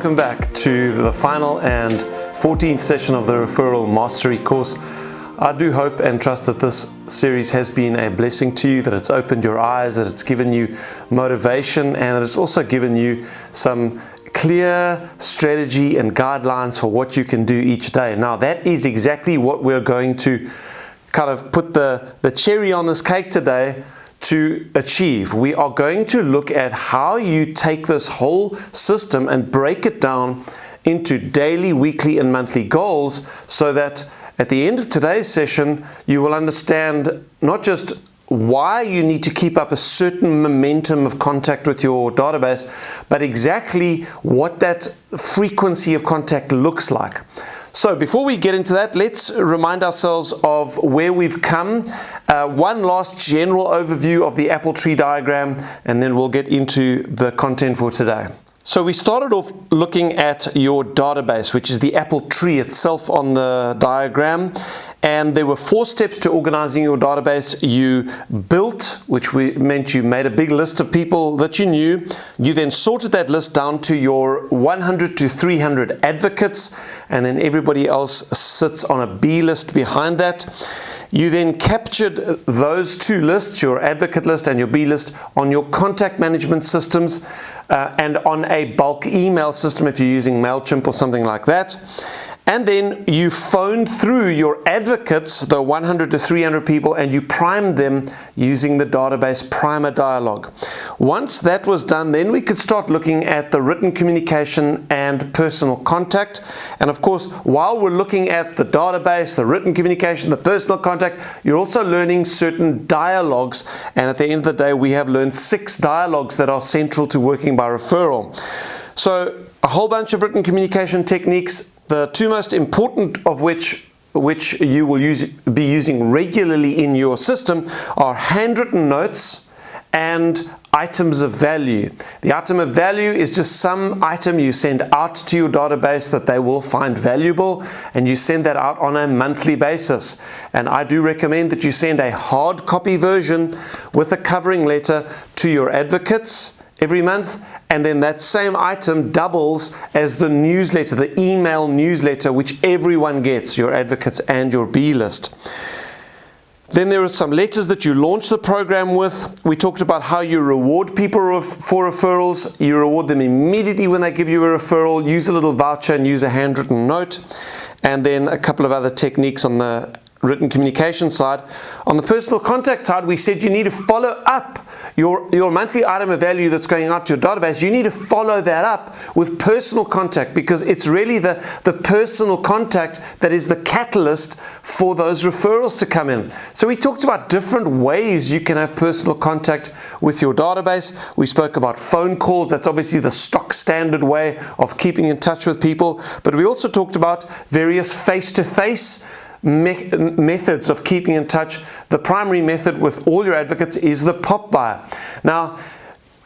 welcome back to the final and 14th session of the Referral Mastery course. I do hope and trust that this series has been a blessing to you, that it's opened your eyes, that it's given you motivation, and that it's also given you some clear strategy and guidelines for what you can do each day. Now, that is exactly what we're going to kind of put the cherry on this cake today to achieve. We are going to look at how you take this whole system and break it down into daily, weekly, and monthly goals, so that at the end of today's session, you will understand not just why you need to keep up a certain momentum of contact with your database, but exactly what that frequency of contact looks like. So before we get into that, let's remind ourselves of where we've come. One last general overview of the apple tree diagram, and then we'll get into the content for today. So we started off looking at your database, which is the apple tree itself on the diagram. And there were 4 steps to organizing your database. You built, which meant you made a big list of people that you knew. You then sorted that list down to your 100 to 300 advocates, and then everybody else sits on a B list behind that. You then captured those 2 lists, your advocate list and your B list, on your contact management systems and on a bulk email system if you're using MailChimp or something like that. And then you phoned through your advocates, the 100 to 300 people, and you primed them using the database primer dialog. Once that was done, then we could start looking at the written communication and personal contact. And of course, while we're looking at the database, the written communication, the personal contact, you're also learning certain dialogues. And at the end of the day, we have learned 6 dialogues that are central to working by referral. So a whole bunch of written communication techniques, the 2 most important of which you will be using regularly in your system are handwritten notes and items of value. The item of value is just some item you send out to your database that they will find valuable, and you send that out on a monthly basis. And I do recommend that you send a hard copy version with a covering letter to your advocates every month, and then that same item doubles as the newsletter, the email newsletter, which everyone gets, your advocates and your B list. Then there are some letters that you launch the program with. We talked about how you reward people for referrals. You reward them immediately when they give you a referral. Use a little voucher and use a handwritten note. And then a couple of other techniques on the written communication side. On the personal contact side, we said you need to follow up your monthly item of value that's going out to your database. You need to follow that up with personal contact, because it's really the personal contact that is the catalyst for those referrals to come in. So we talked about different ways you can have personal contact with your database. We spoke about phone calls. That's obviously the stock standard way of keeping in touch with people. But we also talked about various face-to-face methods of keeping in touch. The primary method with all your advocates is the Pop-By. Now,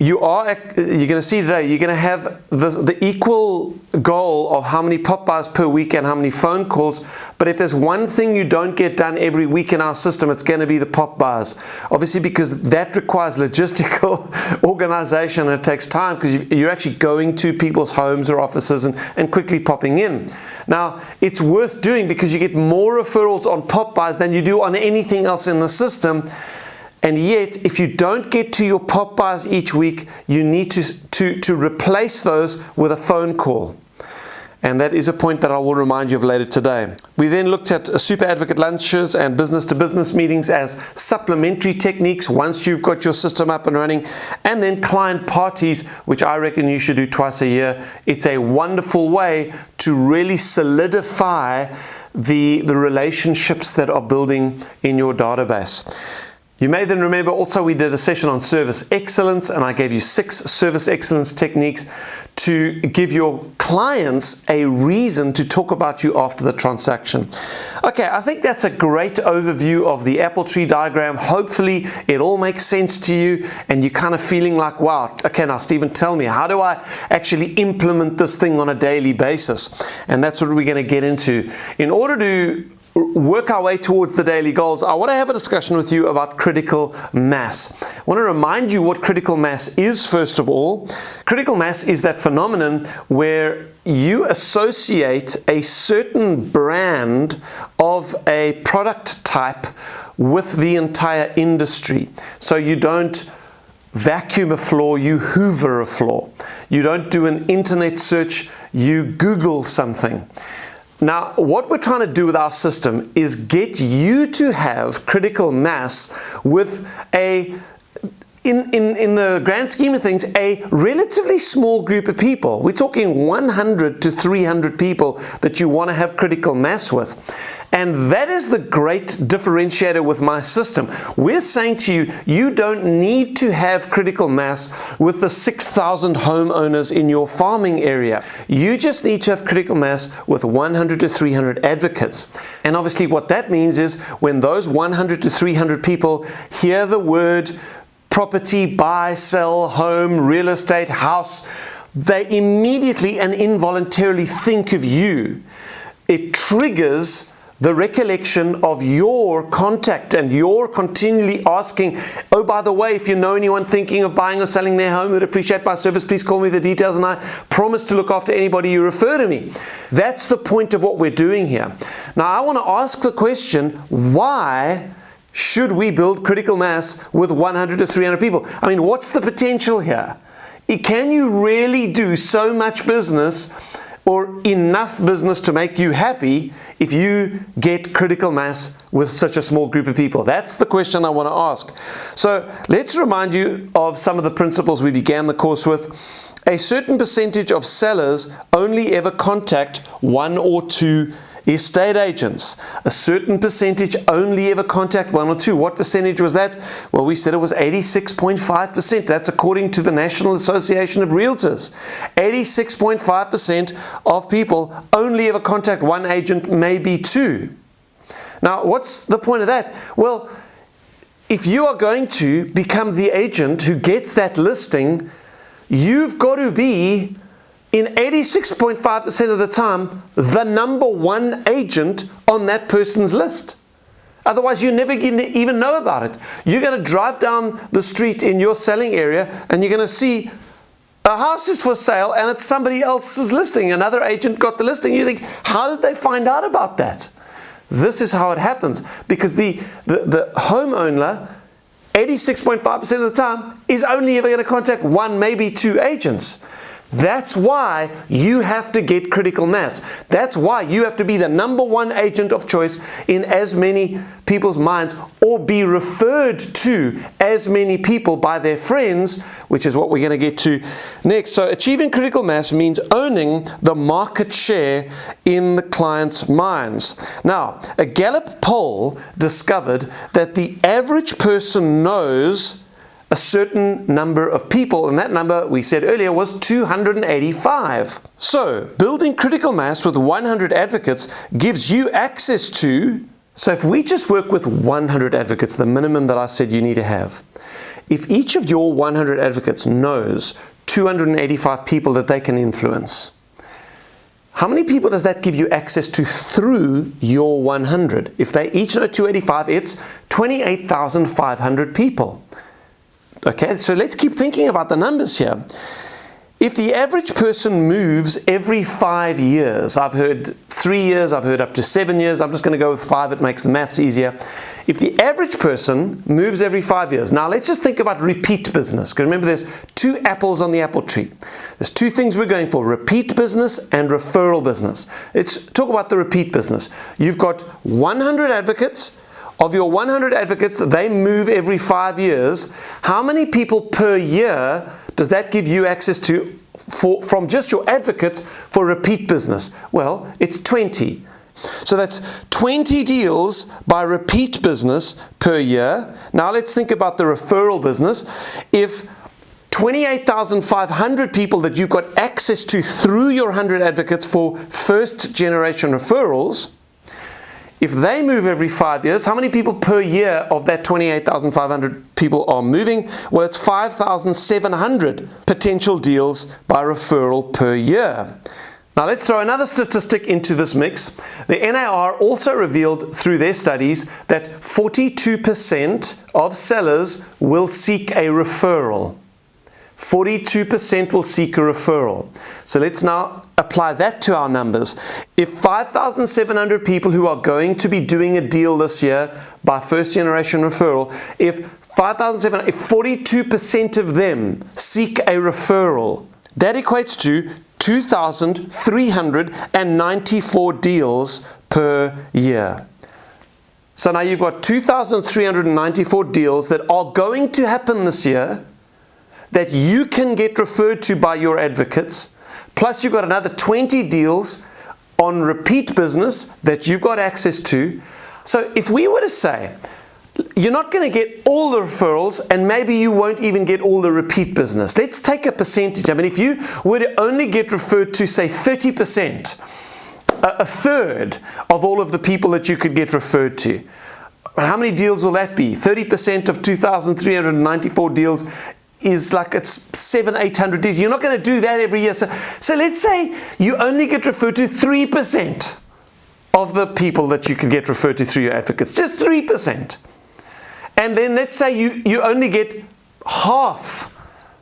you're going to see today, you're going to have the equal goal of how many Pop-Bys per week and how many phone calls. But if there's one thing you don't get done every week in our system, it's going to be the Pop-Bys. Obviously, because that requires logistical organization, and it takes time because you're actually going to people's homes or offices and quickly popping in. Now, it's worth doing because you get more referrals on Pop-Bys than you do on anything else in the system. And yet, if you don't get to your Pop-Bys each week, you need to replace those with a phone call. And that is a point that I will remind you of later today. We then looked at super advocate lunches and business-to-business meetings as supplementary techniques once you've got your system up and running. And then client parties, which I reckon you should do twice a year. It's a wonderful way to really solidify the relationships that are building in your database. You may then remember also we did a session on service excellence, and I gave you 6 service excellence techniques to give your clients a reason to talk about you after the transaction. Okay, I think that's a great overview of the apple tree diagram. Hopefully it all makes sense to you and you're kind of feeling like, wow, okay, now Stephen, tell me, how do I actually implement this thing on a daily basis? And that's what we're going to get into. In order to work our way towards the daily goals, I want to have a discussion with you about critical mass. I want to remind you what critical mass is, first of all. Critical mass is that phenomenon where you associate a certain brand of a product type with the entire industry. So you don't vacuum a floor, you hoover a floor. You don't do an internet search, you Google something. Now, what we're trying to do with our system is get you to have critical mass with in the grand scheme of things, a relatively small group of people. We're talking 100 to 300 people that you want to have critical mass with. And that is the great differentiator with my system. We're saying to you, you don't need to have critical mass with the 6,000 homeowners in your farming area. You just need to have critical mass with 100 to 300 advocates. And obviously what that means is when those 100 to 300 people hear the word property, buy, sell, home, real estate, house, they immediately and involuntarily think of you. It triggers the recollection of your contact, and you're continually asking, oh, by the way, if you know anyone thinking of buying or selling their home, would appreciate my service, please call me the details, and I promise to look after anybody you refer to me. That's the point of what we're doing here. Now, I want to ask the question, why should we build critical mass with 100 to 300 people? I mean, what's the potential here? Can you really do so much business or enough business to make you happy if you get critical mass with such a small group of people? That's the question I want to ask. So let's remind you of some of the principles we began the course with. A certain percentage of sellers only ever contact one or two estate agents. A certain percentage only ever contact one or two. What percentage was that? Well, we said it was 86.5%. That's according to the National Association of Realtors. 86.5% of people only ever contact one agent, maybe two. Now, what's the point of that? Well, if you are going to become the agent who gets that listing, you've got to be, in 86.5% of the time, the number one agent on that person's list. Otherwise, you're never going to even know about it. You're going to drive down the street in your selling area and you're going to see a house is for sale and it's somebody else's listing. Another agent got the listing. You think, how did they find out about that? This is how it happens, because the homeowner, 86.5% of the time, is only ever going to contact one, maybe two agents. That's why you have to get critical mass. That's why you have to be the number one agent of choice in as many people's minds, or be referred to as many people by their friends, which is what we're going to get to next. So achieving critical mass means owning the market share in the client's minds. Now, a Gallup poll discovered that the average person knows a certain number of people, and that number, we said earlier, was 285. So building critical mass with 100 advocates gives you access to, so if we just work with 100 advocates, the minimum that I said you need to have, if each of your 100 advocates knows 285 people that they can influence, how many people does that give you access to through your 100? If they each know 285, it's 28,500 people. Okay, so let's keep thinking about the numbers here. If the average person moves every 5 years, I've heard 3 years, I've heard up to 7 years, I'm just going to go with 5, it makes the maths easier. If the average person moves every 5 years, now let's just think about repeat business, because remember there's two apples on the apple tree. There's two things we're going for, repeat business and referral business. Let's talk about the repeat business. You've got 100 advocates. Of your 100 advocates, they move every 5 years. How many people per year does that give you access to from just your advocates for repeat business? Well, it's 20. So that's 20 deals by repeat business per year. Now let's think about the referral business. If 28,500 people that you've got access to through your 100 advocates for first generation referrals, if they move every 5 years, how many people per year of that 28,500 people are moving? Well, it's 5,700 potential deals by referral per year. Now let's throw another statistic into this mix. The NAR also revealed through their studies that 42% of sellers will seek a referral. 42% will seek a referral. So let's now apply that to our numbers. If 5,700 people who are going to be doing a deal this year by first generation referral, if 42% of them seek a referral, that equates to 2,394 deals per year. So now you've got 2,394 deals that are going to happen this year that you can get referred to by your advocates, plus you've got another 20 deals on repeat business that you've got access to. So if we were to say, you're not going to get all the referrals and maybe you won't even get all the repeat business. Let's take a percentage. I mean, if you were to only get referred to, say, 30%, a third of all of the people that you could get referred to, how many deals will that be? 30% of 2,394 deals is like it's 700-800 deals. You're not going to do that every year. So let's say you only get referred to 3% of the people that you could get referred to through your advocates. Just 3%. And then let's say you only get half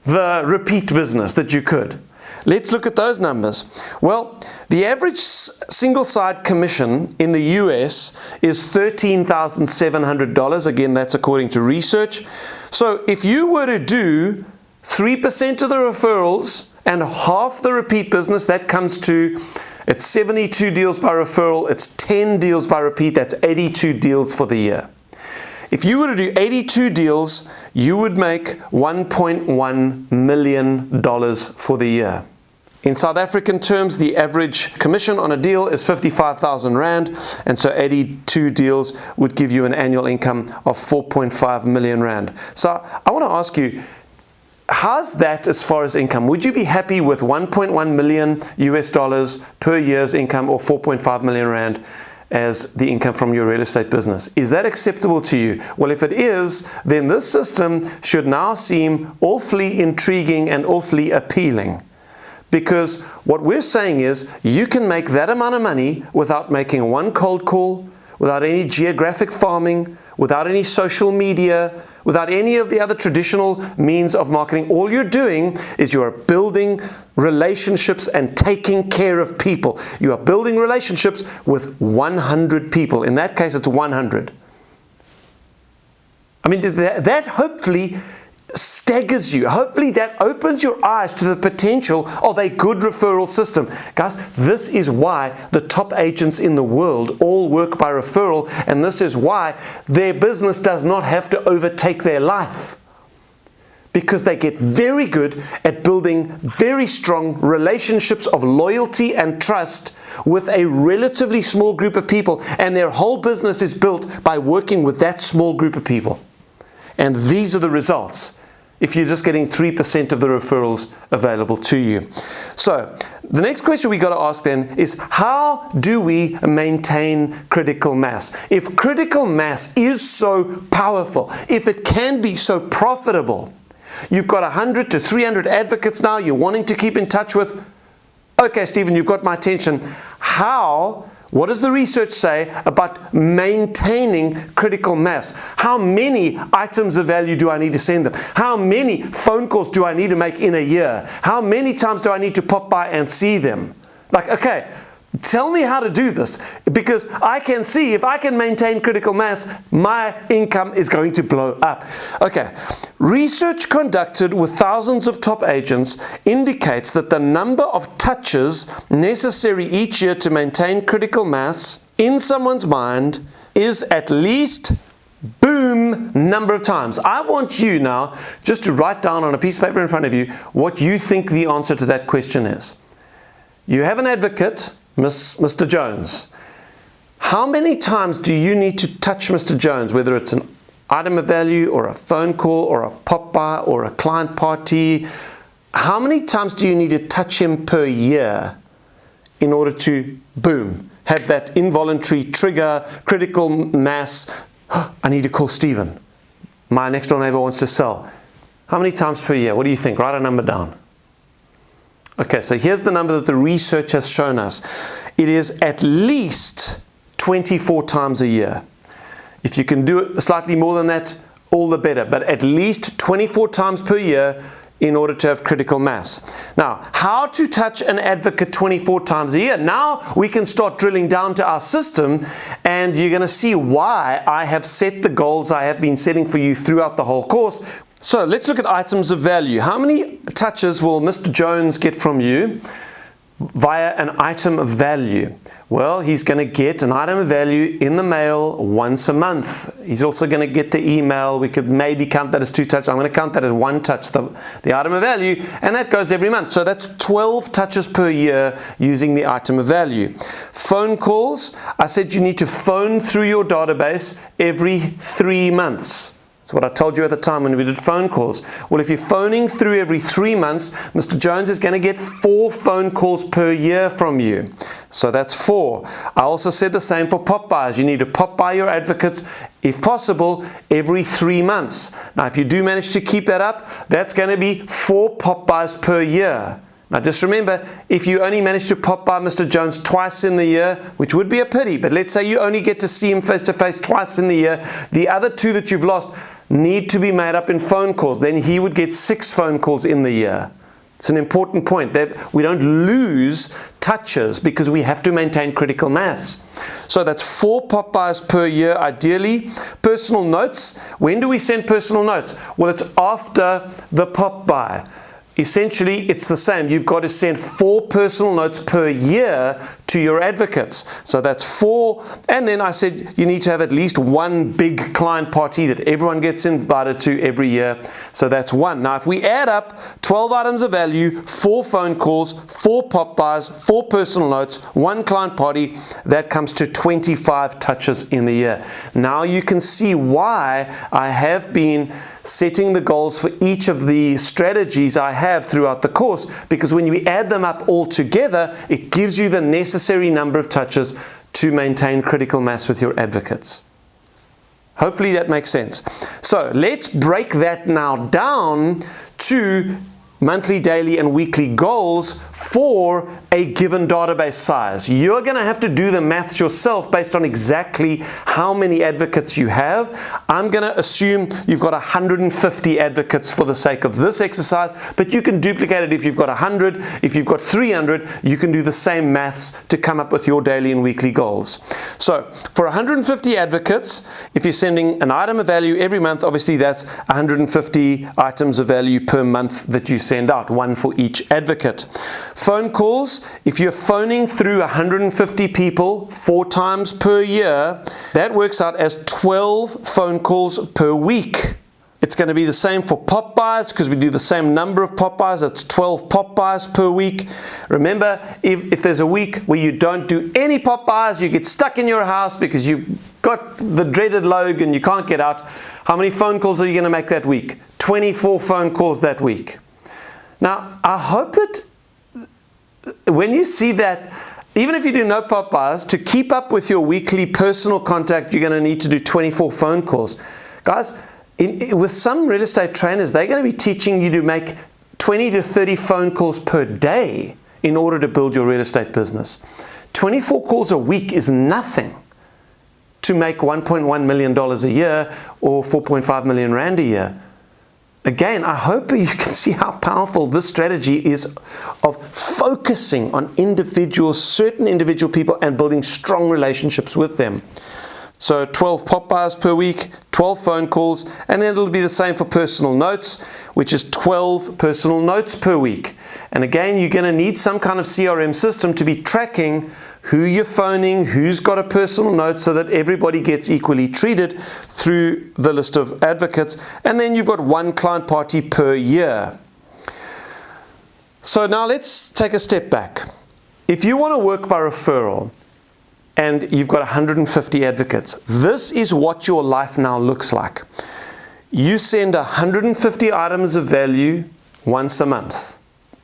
the repeat business that you could. Let's look at those numbers. Well, the average single side commission in the US is $13,700. Again, that's according to research. So if you were to do 3% of the referrals and half the repeat business, that comes to, it's 72 deals by referral, it's 10 deals by repeat, that's 82 deals for the year. If you were to do 82 deals, you would make $1.1 million for the year. In South African terms, the average commission on a deal is 55,000 Rand, and so 82 deals would give you an annual income of 4.5 million Rand. So I want to ask you, how's that as far as income? Would you be happy with 1.1 million US dollars per year's income, or 4.5 million Rand as the income from your real estate business? Is that acceptable to you? Well, if it is, then this system should now seem awfully intriguing and awfully appealing. Because what we're saying is you can make that amount of money without making one cold call, without any geographic farming, without any social media, without any of the other traditional means of marketing. All you're doing is you are building relationships and taking care of people. You are building relationships with 100 people. In that case, it's 100. I mean, that hopefully staggers you. Hopefully that opens your eyes to the potential of a good referral system. Guys, this is why the top agents in the world all work by referral, and this is why their business does not have to overtake their life. Because they get very good at building very strong relationships of loyalty and trust with a relatively small group of people, and their whole business is built by working with that small group of people. And these are the results if you're just getting 3% of the referrals available to you. So the next question we got to ask then is, how do we maintain critical mass? If critical mass is so powerful, if it can be so profitable, you've got 100 to 300 advocates now you're wanting to keep in touch with. Okay, Stephen, you've got my attention. What does the research say about maintaining critical mass? How many items of value do I need to send them? How many phone calls do I need to make in a year? How many times do I need to pop by and see them? Like, okay, tell me how to do this, because I can see if I can maintain critical mass, my income is going to blow up. Okay, research conducted with thousands of top agents indicates that the number of touches necessary each year to maintain critical mass in someone's mind is at least, boom, number of times. I want you now just to write down on a piece of paper in front of you what you think the answer to that question is. You have an advocate, Mr. Jones. How many times do you need to touch Mr. Jones, whether it's an item of value or a phone call or a pop-by or a client party? How many times do you need to touch him per year in order to, boom, have that involuntary trigger, critical mass? I need to call Stephen. My next door neighbor wants to sell. How many times per year? What do you think? Write a number down. Okay, so here's the number that the research has shown us. It is at least 24 times a year. If you can do it slightly more than that, all the better, but at least 24 times per year in order to have critical mass. Now, how to touch an advocate 24 times a year? Now we can start drilling down to our system, and you're going to see why I have set the goals I have been setting for you throughout the whole course. So let's look at items of value. How many touches will Mr. Jones get from you via an item of value? Well, he's going to get an item of value in the mail once a month. He's also going to get the email. We could maybe count that as 2 touches. I'm going to count that as 1 touch, the item of value, and that goes every month. So that's 12 touches per year using the item of value. Phone calls, I said you need to phone through your database every 3 months. That's what I told you at the time when we did phone calls. Well, if you're phoning through every 3 months, Mr. Jones is going to get 4 phone calls per year from you. So that's 4. I also said the same for Pop-Bys. You need to pop-by your advocates, if possible, every 3 months. Now, if you do manage to keep that up, that's going to be 4 Pop-Bys per year. Now just remember, if you only manage to pop by Mr. Jones twice in the year, which would be a pity, but let's say you only get to see him face to face twice in the year, the other 2 that you've lost need to be made up in phone calls. Then he would get 6 phone calls in the year. It's an important point that we don't lose touches because we have to maintain critical mass. So that's 4 Pop-Bys per year ideally. Personal notes. When do we send personal notes? Well, it's after the Pop-By. Essentially, it's the same. You've got to send 4 personal notes per year to your advocates. So that's 4. And then I said you need to have at least 1 big client party that everyone gets invited to every year. So that's 1. Now, if we add up 12 items of value, 4 phone calls, 4 Pop-Bys, 4 personal notes, 1 client party, that comes to 25 touches in the year. Now you can see why I have been setting the goals for each of the strategies I have throughout the course, because when you add them up all together, it gives you the necessary number of touches to maintain critical mass with your advocates. Hopefully that makes sense. So let's break that now down to monthly, daily, and weekly goals for a given database size. You're going to have to do the maths yourself based on exactly how many advocates you have. I'm going to assume you've got 150 advocates for the sake of this exercise, but you can duplicate it if you've got 100. If you've got 300, you can do the same maths to come up with your daily and weekly goals. So for 150 advocates, if you're sending an item of value every month, obviously that's 150 items of value per month that you send out, 1 for each advocate. Phone calls, if you're phoning through 150 people 4 times per year, that works out as 12 phone calls per week. It's going to be the same for Pop-Bys because we do the same number of Pop-Bys. It's 12 Pop-Bys per week. Remember, if there's a week where you don't do any Pop-Bys, you get stuck in your house because you've got the dreaded log and you can't get out, how many phone calls are you going to make that week? 24 phone calls that week. Now, I hope that when you see that, even if you do no Pop-Bys, to keep up with your weekly personal contact, you're going to need to do 24 phone calls. Guys, with some real estate trainers, they're going to be teaching you to make 20 to 30 phone calls per day in order to build your real estate business. 24 calls a week is nothing to make $1.1 million a year or 4.5 million Rand a year. Again, I hope you can see how powerful this strategy is of focusing on certain individual people and building strong relationships with them. So 12 Pop-Bys per week, 12 phone calls, and then it'll be the same for personal notes, which is 12 personal notes per week. And again, you're going to need some kind of CRM system to be tracking who you're phoning, who's got a personal note, so that everybody gets equally treated through the list of advocates. And then you've got 1 client party per year. So now let's take a step back. If you want to work by referral and you've got 150 advocates, this is what your life now looks like. You send 150 items of value once a month.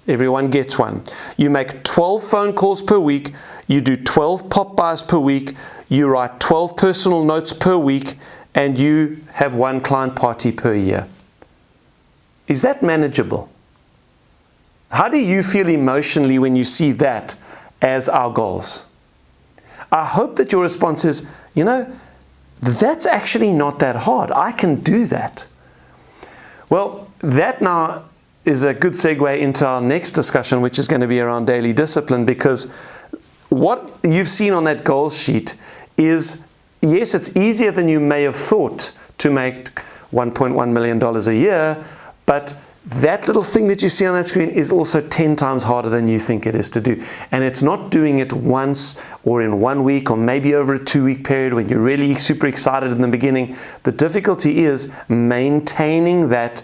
Everyone gets 1. You make 12 phone calls per week. You do 12 Pop-Bys per week. You write 12 personal notes per week. And you have 1 client party per year. Is that manageable? How do you feel emotionally when you see that as our goals? I hope that your response is, you know, that's actually not that hard. I can do that. Well, that now is a good segue into our next discussion, which is going to be around daily discipline, because what you've seen on that goals sheet is, yes, it's easier than you may have thought to make $1.1 million a year, but that little thing that you see on that screen is also 10 times harder than you think it is to do. And it's not doing it once or in 1 week or maybe over a 2-week period when you're really super excited in the beginning. The difficulty is maintaining that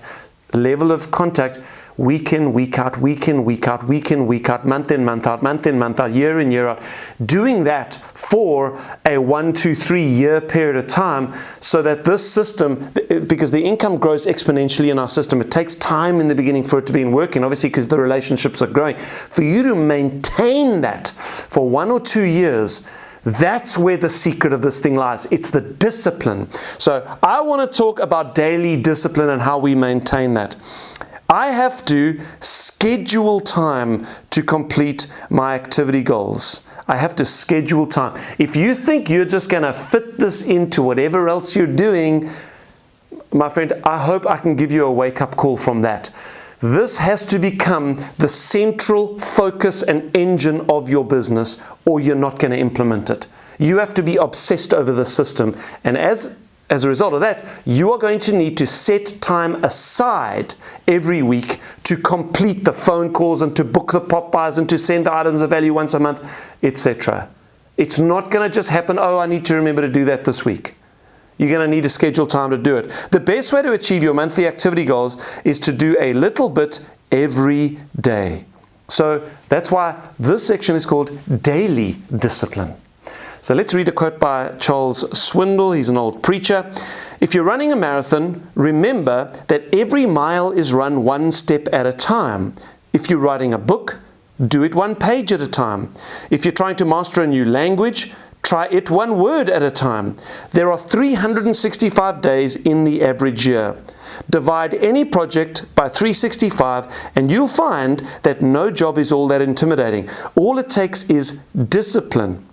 level of contact week in, week out, week in, week out, week in, week out, month in, month out, month in, month out, year in, year out. Doing that for a 1, 2, 3 year period of time, so that this system, because the income grows exponentially in our system, it takes time in the beginning for it to be in working, obviously because the relationships are growing. For you to maintain that for 1 or 2 years, that's where the secret of this thing lies. It's the discipline. So I want to talk about daily discipline and how we maintain that. I have to schedule time to complete my activity goals. I have to schedule time. If you think you're just going to fit this into whatever else you're doing, my friend, I hope I can give you a wake-up call from that. This has to become the central focus and engine of your business, or you're not going to implement it. You have to be obsessed over the system. And as a result of that, you are going to need to set time aside every week to complete the phone calls and to book the Pop-Bys and to send items of value once a month, etc. It's not going to just happen, oh, I need to remember to do that this week. You're going to need to schedule time to do it. The best way to achieve your monthly activity goals is to do a little bit every day. So that's why this section is called Daily Discipline. So let's read a quote by Charles Swindoll. He's an old preacher. If you're running a marathon, remember that every mile is run 1 step at a time. If you're writing a book, do it 1 page at a time. If you're trying to master a new language, try it 1 word at a time. There are 365 days in the average year. Divide any project by 365 and you'll find that no job is all that intimidating. All it takes is discipline.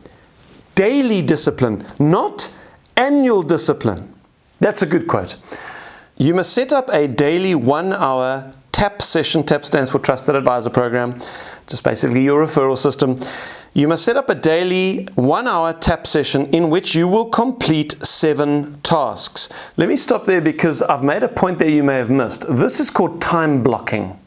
Daily discipline, not annual discipline. That's a good quote. You must set up a daily 1-hour TAP session. TAP stands for Trusted Advisor Program, just basically your referral system. You must set up a daily 1-hour TAP session in which you will complete 7 tasks. Let me stop there because I've made a point there you may have missed. This is called time blocking.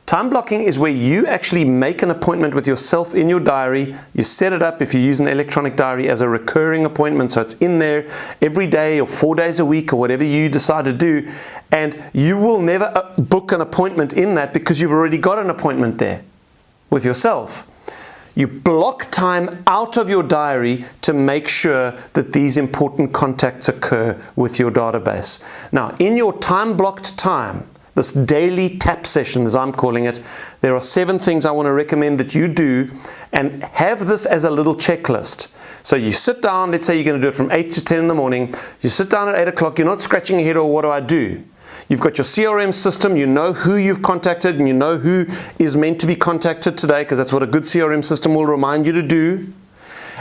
Time blocking is where you actually make an appointment with yourself in your diary. You set it up, if you use an electronic diary, as a recurring appointment, so it's in there every day or 4 days a week or whatever you decide to do, and you will never book an appointment in that because you've already got an appointment there with yourself. You block time out of your diary to make sure that these important contacts occur with your database. Now, in your time blocked time, this daily TAP session, as I'm calling it, there are 7 things I want to recommend that you do, and have this as a little checklist. So you sit down, let's say you're going to do it from 8 to 10 in the morning. You sit down at 8 o'clock, you're not scratching your head, or what do I do? You've got your CRM system, you know who you've contacted, and you know who is meant to be contacted today, because that's what a good CRM system will remind you to do.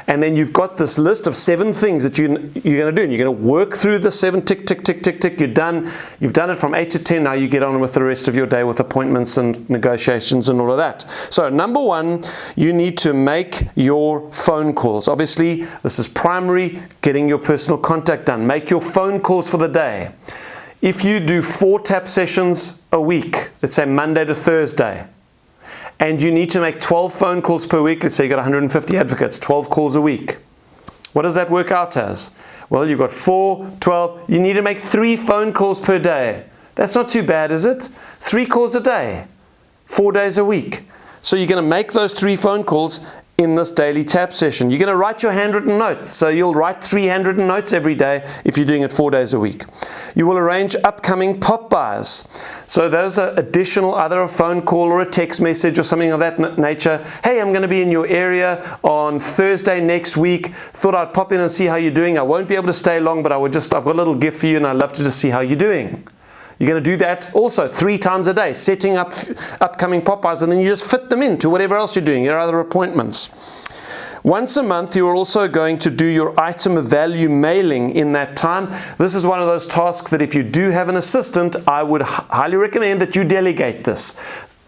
And then you've got this list of 7 things that you're going to do. And you're going to work through the 7, tick, tick, tick, tick, tick. You're done. You've done it from 8 to 10. Now you get on with the rest of your day with appointments and negotiations and all of that. So number 1, you need to make your phone calls. Obviously, this is primary, getting your personal contact done. Make your phone calls for the day. If you do 4 TAP sessions a week, let's say Monday to Thursday, and you need to make 12 phone calls per week, let's say you got 150 advocates, 12 calls a week. What does that work out as? Well, you've got 4, 12, you need to make 3 phone calls per day. That's not too bad, is it? 3 calls a day, 4 days a week. So you're going to make those 3 phone calls in this daily TAP session. You're going to write your handwritten notes. So you'll write 3 handwritten notes every day if you're doing it 4 days a week. You will arrange upcoming Pop-Bys. So those are additional, either a phone call or a text message or something of that nature. Hey, I'm going to be in your area on Thursday next week. Thought I'd pop in and see how you're doing. I won't be able to stay long, but I've got a little gift for you and I'd love to just see how you're doing. You're going to do that also 3 times a day, setting up upcoming Pop-Bys, and then you just fit them into whatever else you're doing, your other appointments. Once a month, you're also going to do your item of value mailing in that time. This is one of those tasks that if you do have an assistant, I would highly recommend that you delegate this.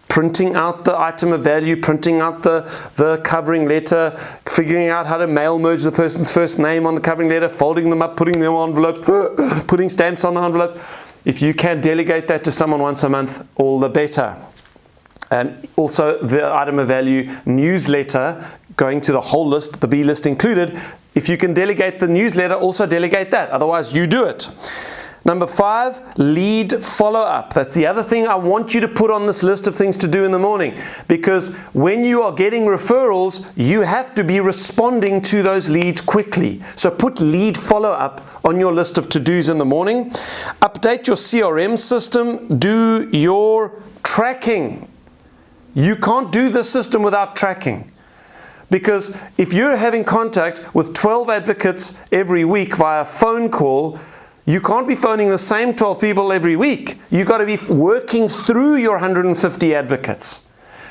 Printing out the item of value, printing out the covering letter, figuring out how to mail merge the person's first name on the covering letter, folding them up, putting them on envelopes, putting stamps on the envelope. If you can delegate that to someone once a month, all the better. And also the item of value newsletter, going to the whole list, the B list included. If you can delegate the newsletter, also delegate that. Otherwise, you do it. Number 5, lead follow-up. That's the other thing I want you to put on this list of things to do in the morning. Because when you are getting referrals, you have to be responding to those leads quickly. So put lead follow-up on your list of to-dos in the morning. Update your CRM system. Do your tracking. You can't do this system without tracking. Because if you're having contact with 12 advocates every week via phone call, you can't be phoning the same 12 people every week. You've got to be working through your 150 advocates.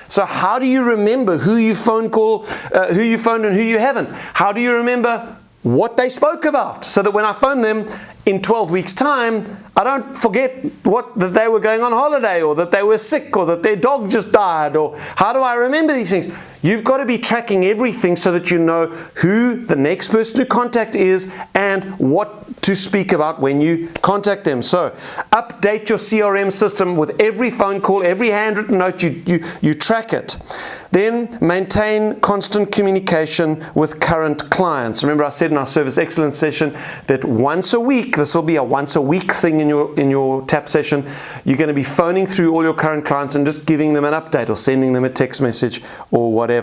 So how do you remember who you phoned and who you haven't? How do you remember what they spoke about, so that when I phone them in 12 weeks' time, I don't forget that they were going on holiday, or that they were sick, or that their dog just died, or how do I remember these things? You've got to be tracking everything so that you know who the next person to contact is and what to speak about when you contact them. So update your CRM system with every phone call, every handwritten note, you track it. Then maintain constant communication with current clients. Remember I said in our service excellence session that once a week, this will be a once a week thing in your tap session, you're going to be phoning through all your current clients and just giving them an update or sending them a text message or whatever.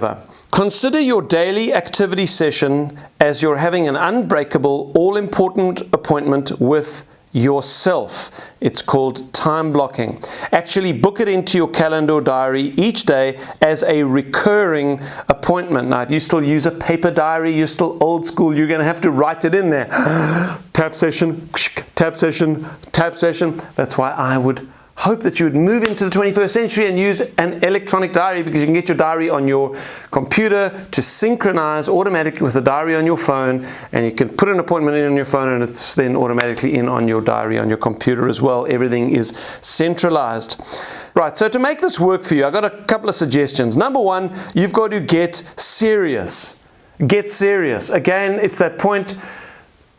Consider your daily activity session as you're having an unbreakable, all-important appointment with yourself. It's called time blocking. Actually book it into your calendar or diary each day as a recurring appointment. Now, if you still use a paper diary, you're still old school, you're going to have to write it in there. Tap session, tap session, tap session. That's why I would hope that you would move into the 21st century and use an electronic diary, because you can get your diary on your computer to synchronize automatically with the diary on your phone, and you can put an appointment in on your phone and it's then automatically in on your diary on your computer as well. Everything is centralized. Right, so to make this work for you, I've got a couple of suggestions. Number 1, you've got to get serious. Get serious. Again, it's that point.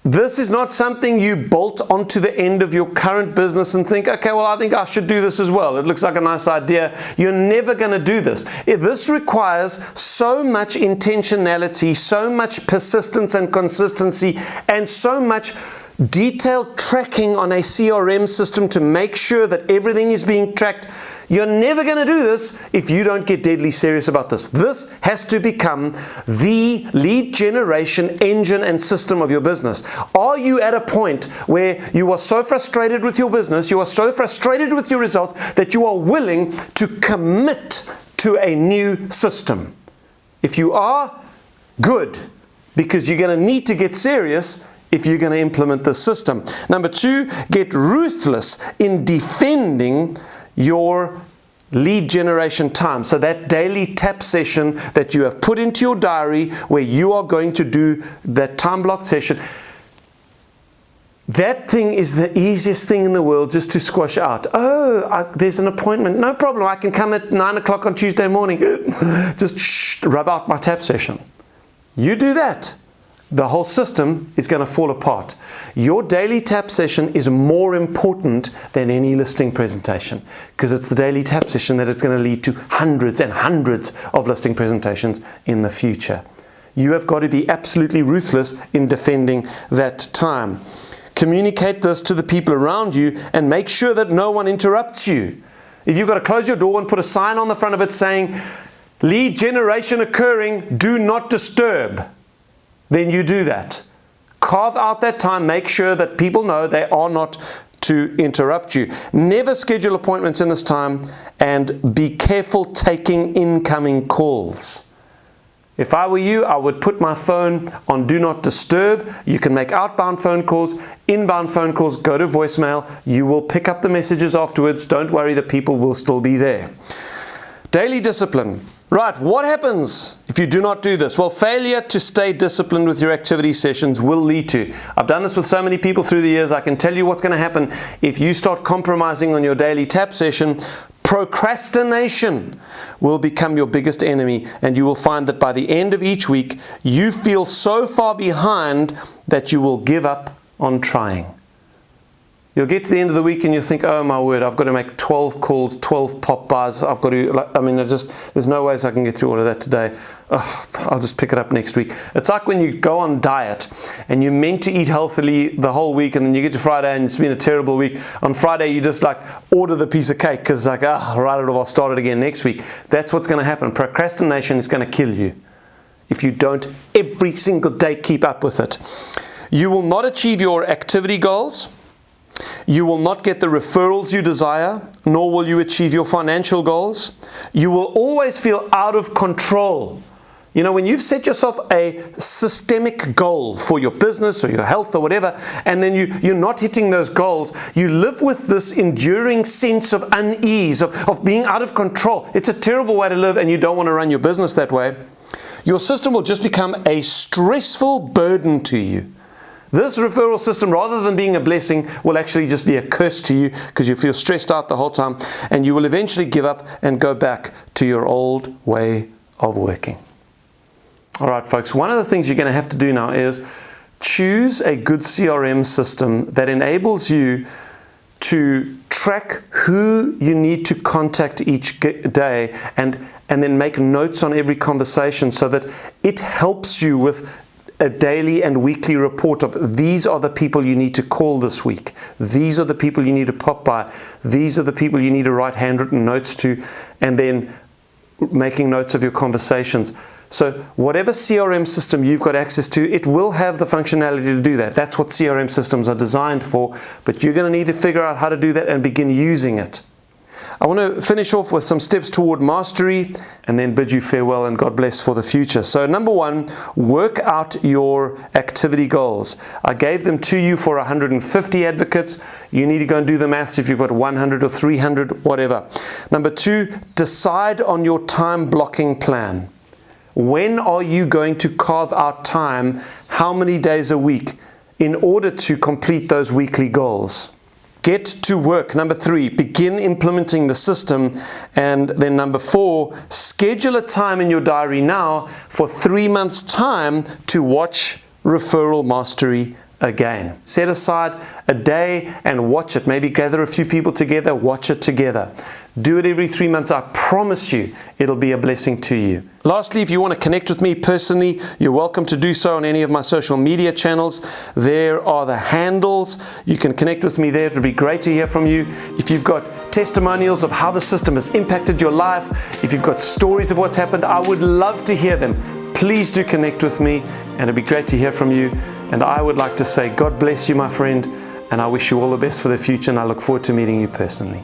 This is not something you bolt onto the end of your current business and think, okay, well, I think I should do this as well. It looks like a nice idea. You're never going to do this. This requires so much intentionality, so much persistence and consistency, and so much detailed tracking on a CRM system to make sure that everything is being tracked. You're never going to do this if you don't get deadly serious about this. This has to become the lead generation engine and system of your business. Are you at a point where you are so frustrated with your business, you are so frustrated with your results, that you are willing to commit to a new system? If you are, good, because you're going to need to get serious if you're going to implement this system. Number 2, get ruthless in defending your lead generation time. So that daily tap session that you have put into your diary, where you are going to do that time block session, that thing is the easiest thing in the world just to squash out. There's an appointment. No problem. I can come at 9 o'clock on Tuesday morning. Just rub out my tap session. You do that, the whole system is going to fall apart. Your daily tap session is more important than any listing presentation, because it's the daily tap session that is going to lead to hundreds and hundreds of listing presentations in the future. You have got to be absolutely ruthless in defending that time. Communicate this to the people around you and make sure that no one interrupts you. If you've got to close your door and put a sign on the front of it saying, lead generation occurring, do not disturb, then you do that. Carve out that time. Make sure that people know they are not to interrupt you. Never schedule appointments in this time, and be careful taking incoming calls. If I were you, I would put my phone on Do Not Disturb. You can make outbound phone calls, inbound phone calls, go to voicemail. You will pick up the messages afterwards. Don't worry, the people will still be there. Daily discipline. Right, what happens if you do not do this? Well, failure to stay disciplined with your activity sessions will lead to. I've done this with so many people through the years. I can tell you what's going to happen if you start compromising on your daily tap session. Procrastination will become your biggest enemy, and you will find that by the end of each week, you feel so far behind that you will give up on trying. You'll get to the end of the week and you'll think, oh my word, I've got to make 12 calls, 12 Pop-Bys. I've got to, there's no ways I can get through all of that today. Oh, I'll just pick it up next week. It's like when you go on diet and you're meant to eat healthily the whole week, and then you get to Friday and it's been a terrible week. On Friday, you just order the piece of cake because it's like, right, I'll start it again next week. That's what's going to happen. Procrastination is going to kill you if you don't every single day keep up with it. You will not achieve your activity goals. You will not get the referrals you desire, nor will you achieve your financial goals. You will always feel out of control. You know, when you've set yourself a systemic goal for your business or your health or whatever, and then you're not hitting those goals, you live with this enduring sense of unease, of being out of control. It's a terrible way to live, and you don't want to run your business that way. Your system will just become a stressful burden to you. This referral system, rather than being a blessing, will actually just be a curse to you because you feel stressed out the whole time, and you will eventually give up and go back to your old way of working. All right, folks, one of the things you're going to have to do now is choose a good CRM system that enables you to track who you need to contact each day and then make notes on every conversation so that it helps you with a daily and weekly report of these are the people you need to call this week. These are the people you need to pop by. These are the people you need to write handwritten notes to, and then making notes of your conversations. So whatever CRM system you've got access to, it will have the functionality to do that. That's what CRM systems are designed for, but you're going to need to figure out how to do that and begin using it. I want to finish off with some steps toward mastery and then bid you farewell and God bless for the future. So number one, work out your activity goals. I gave them to you for 150 advocates. You need to go and do the maths if you've got 100 or 300, whatever. Number two, decide on your time blocking plan. When are you going to carve out time, how many days a week, in order to complete those weekly goals? Get to work. Number three, begin implementing the system. And then number four, schedule a time in your diary now for 3 months' time to watch Referral Mastery again. Set aside a day and watch it. Maybe gather a few people together, watch it together. Do it every 3 months. I promise you, it'll be a blessing to you. Lastly, if you want to connect with me personally, you're welcome to do so on any of my social media channels. There are the handles. You can connect with me there. It would be great to hear from you. If you've got testimonials of how the system has impacted your life, if you've got stories of what's happened, I would love to hear them. Please do connect with me, and it'd be great to hear from you. And I would like to say, God bless you, my friend, and I wish you all the best for the future, and I look forward to meeting you personally.